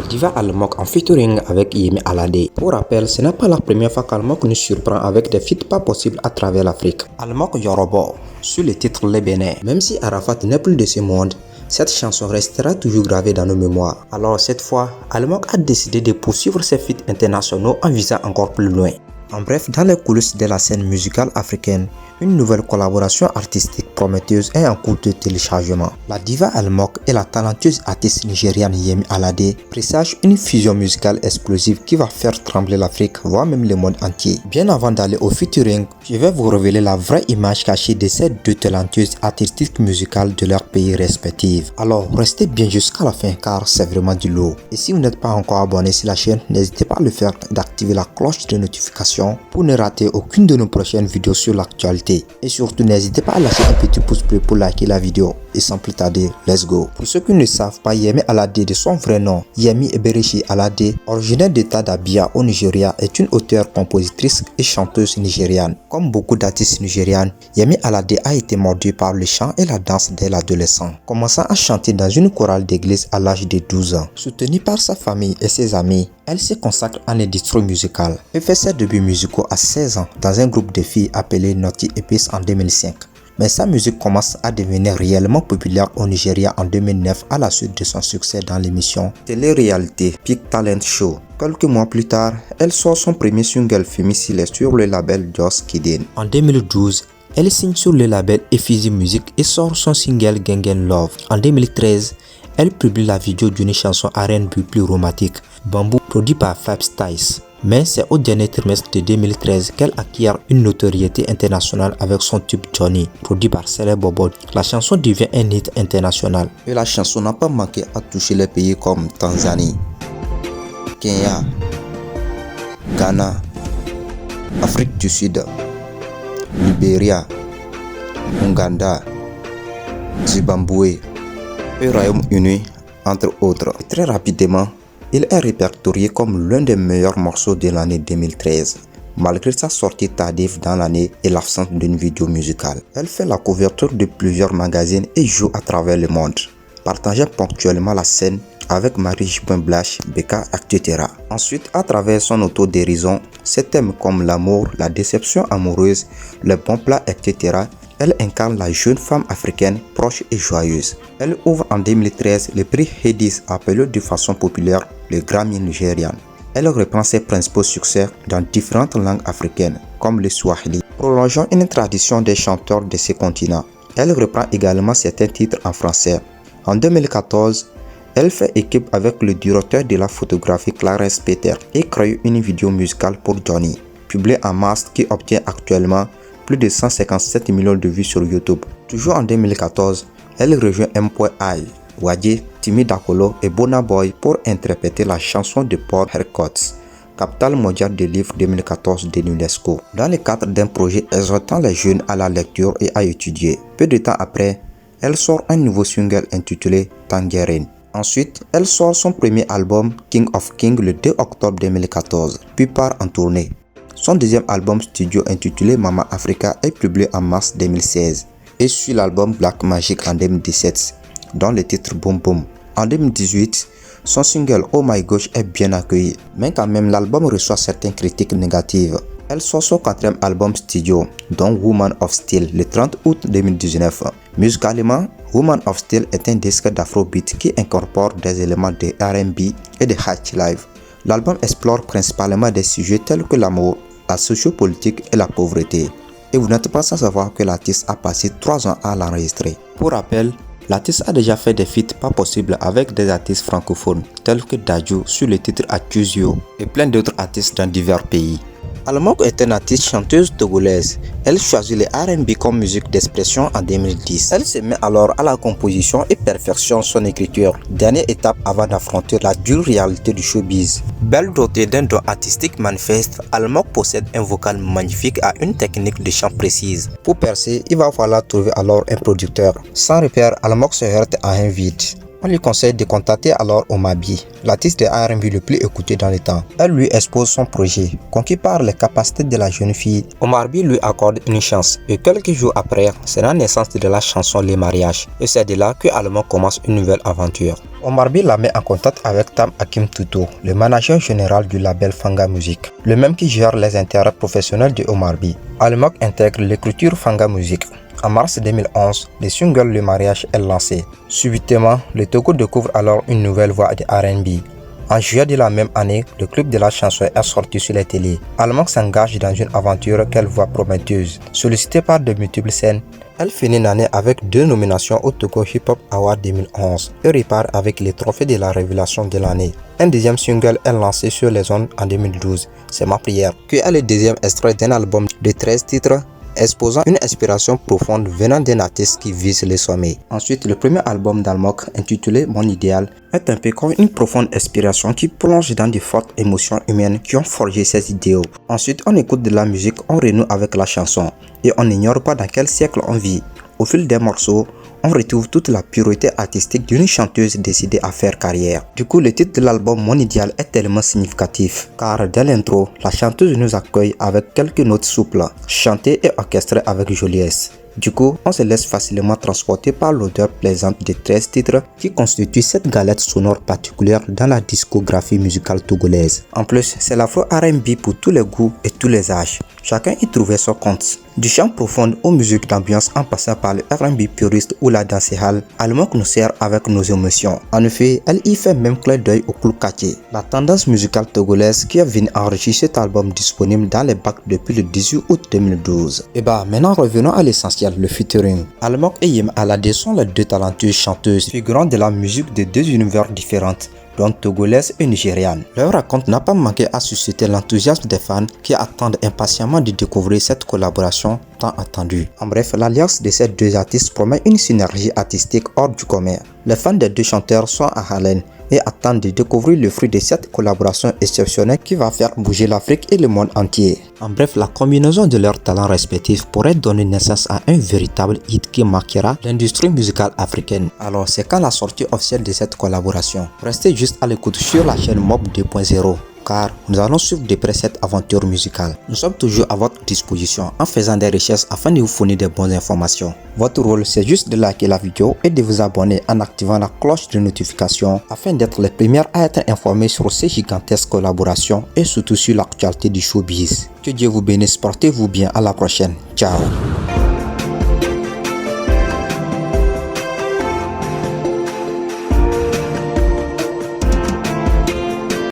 Diva Almok en featuring avec Yemi Alade. Pour rappel, ce n'est pas la première fois qu'Almok nous surprend avec des feats pas possibles à travers l'Afrique. Almok Yorobo, sur le titre Les Bénin. Même si Arafat n'est plus de ce monde, cette chanson restera toujours gravée dans nos mémoires. Alors cette fois, Almok a décidé de poursuivre ses feats internationaux en visant encore plus loin. En bref, dans les coulisses de la scène musicale africaine, une nouvelle collaboration artistique prometteuse est en cours de téléchargement. La diva Almok et la talentueuse artiste nigériane Yemi Alade présagent une fusion musicale explosive qui va faire trembler l'Afrique, voire même le monde entier. Bien avant d'aller au featuring, je vais vous révéler la vraie image cachée de ces deux talentueuses artistiques musicales de leur pays respectifs. Alors restez bien jusqu'à la fin car c'est vraiment du lourd. Et si vous n'êtes pas encore abonné sur la chaîne, n'hésitez pas à le faire et d'activer la cloche de notification pour ne rater aucune de nos prochaines vidéos sur l'actualité. Et surtout, n'hésitez pas à lâcher un petit pouce bleu pour liker la vidéo. Et sans plus tarder, let's go. Pour ceux qui ne savent pas, Yemi Alade de son vrai nom, Yemi Eberechi Alade, originaire d'État d'Abia au Nigeria, est une auteure, compositrice et chanteuse nigériane. Comme beaucoup d'artistes nigérianes, Yemi Alade a été mordue par le chant et la danse dès l'adolescence, commençant à chanter dans une chorale d'église à l'âge de 12 ans. Soutenue par sa famille et ses amis, elle se consacre à l'industrie musicale et fait ses débuts musicaux à 16 ans dans un groupe de filles appelé Naughty Epice en 2005. Mais sa musique commence à devenir réellement populaire au Nigeria en 2009 à la suite de son succès dans l'émission télé-réalité Peak Talent Show. Quelques mois plus tard, elle sort son premier single Fémicile sur le label Just Kidding. En 2012, elle signe sur le label Effizi Music et sort son single Gang Gang Love. En 2013, elle publie la vidéo d'une chanson R&B plus romantique, Bamboo, produit par Fab Styles. Mais c'est au dernier trimestre de 2013 qu'elle acquiert une notoriété internationale avec son tube Johnny, produit par Sele Bobo. La chanson devient un hit international. Et la chanson n'a pas manqué à toucher les pays comme Tanzanie, Kenya, Ghana, Afrique du Sud, Libéria, Ouganda, Zimbabwe et Royaume-Uni, entre autres. Et très rapidement, il est répertorié comme l'un des meilleurs morceaux de l'année 2013, malgré sa sortie tardive dans l'année et l'absence d'une vidéo musicale. Elle fait la couverture de plusieurs magazines et joue à travers le monde, partageant ponctuellement la scène avec Marie Jupin Blash, Beka, etc. Ensuite, à travers son autodérision, ses thèmes comme l'amour, la déception amoureuse, le bon plat, etc., elle incarne la jeune femme africaine proche et joyeuse. Elle ouvre en 2013 le prix Hedis, appelé de façon populaire le Grammy nigérian. Elle reprend ses principaux succès dans différentes langues africaines, comme le Swahili, prolongeant une tradition des chanteurs de ce continent. Elle reprend également certains titres en français. En 2014, elle fait équipe avec le directeur de la photographie Clarence Peter et crée une vidéo musicale pour Johnny, publiée en mars qui obtient actuellement plus de 157 millions de vues sur YouTube. Toujours en 2014, elle rejoint M.I, Wadji, Timi Dakolo et Burna Boy pour interpréter la chanson de Port Harcourt, capitale mondiale des livres 2014 de l'UNESCO, dans le cadre d'un projet exhortant les jeunes à la lecture et à étudier. Peu de temps après, elle sort un nouveau single intitulé Tangerine. Ensuite, elle sort son premier album King of Kings le 2 octobre 2014, puis part en tournée. Son deuxième album studio intitulé Mama Africa est publié en mars 2016 et suit l'album Black Magic en 2017, dont le titre Boom Boom. En 2018, son single Oh My Gosh est bien accueilli, mais quand même l'album reçoit certaines critiques négatives. Elle sort son quatrième album studio, dont Woman of Steel, le 30 août 2019. Musicalement, Woman of Steel est un disque d'afrobeat qui incorpore des éléments de R&B et de high life. L'album explore principalement des sujets tels que l'amour, la sociopolitique et la pauvreté. Et vous n'êtes pas sans savoir que l'artiste a passé 3 ans à l'enregistrer. Pour rappel, l'artiste a déjà fait des feats pas possibles avec des artistes francophones tels que Dadju sur le titre Accuse You et plein d'autres artistes dans divers pays. Almok est une artiste chanteuse togolaise. Elle choisit le R&B comme musique d'expression en 2010. Elle se met alors à la composition et perfectionne son écriture, dernière étape avant d'affronter la dure réalité du showbiz. Belle dotée d'un don artistique manifeste, Almok possède un vocal magnifique à une technique de chant précise. Pour percer, il va falloir trouver alors un producteur. Sans repère, Almok se heurte à un vide. On lui conseille de contacter alors Omar B, l'artiste de R&B le plus écouté dans le temps. Elle lui expose son projet. Conquis par les capacités de la jeune fille, Omar B lui accorde une chance et quelques jours après, c'est la naissance de la chanson Les Mariages. Et c'est de là que Allemand commence une nouvelle aventure. Omar B la met en contact avec Tam Hakim Tuto, le manager général du label Fanga Music, le même qui gère les intérêts professionnels de Omar B. Allemand intègre l'écriture Fanga Music. En mars 2011, le single Le Mariage est lancé. Subitement, le Togo découvre alors une nouvelle voix de R&B. En juillet de la même année, le clip de la chanson est sorti sur les télés. Allemand s'engage dans une aventure qu'elle voit prometteuse. Sollicitée par de multiples scènes, elle finit l'année avec 2 nominations au Togo Hip Hop Award 2011 et repart avec les trophées de la révélation de l'année. Un deuxième single est lancé sur les ondes en 2012, C'est ma prière, qui est le deuxième extrait d'un album de 13 titres exposant une inspiration profonde venant d'un artiste qui vise le sommet. Ensuite, le premier album d'Almok, intitulé Mon Idéal, est un peu comme une profonde inspiration qui plonge dans de fortes émotions humaines qui ont forgé ses idéaux. Ensuite, on écoute de la musique, on renoue avec la chanson et on n'ignore pas dans quel siècle on vit. Au fil des morceaux, on retrouve toute la pureté artistique d'une chanteuse décidée à faire carrière. Du coup, le titre de l'album Mon Idéal est tellement significatif, car dès l'intro, la chanteuse nous accueille avec quelques notes souples, chantées et orchestrées avec joliesse. Du coup, on se laisse facilement transporter par l'odeur plaisante des 13 titres qui constituent cette galette sonore particulière dans la discographie musicale togolaise. En plus, c'est l'afro R&B pour tous les goûts et tous les âges. Chacun y trouvait son compte. Du chant profond aux musiques d'ambiance en passant par le R&B puriste ou la dancehall, Allemand nous sert avec nos émotions. En effet, elle y fait même clin d'œil au Kloukake, la tendance musicale togolaise qui est venue enrichir cet album disponible dans les bacs depuis le 18 août 2012. Et bah, maintenant revenons à l'essentiel, le featuring. Allemand et Yem Alade sont les deux talentueuses chanteuses figurant de la musique de deux univers différents, dont togolaise et nigériane. Leur raconte n'a pas manqué à susciter l'enthousiasme des fans qui attendent impatiemment de découvrir cette collaboration tant attendue. En bref, l'alliance de ces deux artistes promet une synergie artistique hors du commun. Les fans des deux chanteurs sont à haleine et attendent de découvrir le fruit de cette collaboration exceptionnelle qui va faire bouger l'Afrique et le monde entier. En bref, la combinaison de leurs talents respectifs pourrait donner naissance à un véritable hit qui marquera l'industrie musicale africaine. Alors, c'est quand la sortie officielle de cette collaboration? Restez juste à l'écoute sur la chaîne Mob 2.0. Car nous allons suivre de près cette aventure musicale. Nous sommes toujours à votre disposition en faisant des recherches afin de vous fournir des bonnes informations. Votre rôle, c'est juste de liker la vidéo et de vous abonner en activant la cloche de notification afin d'être les premiers à être informés sur ces gigantesques collaborations et surtout sur l'actualité du showbiz. Que Dieu vous bénisse, portez-vous bien, à la prochaine. Ciao.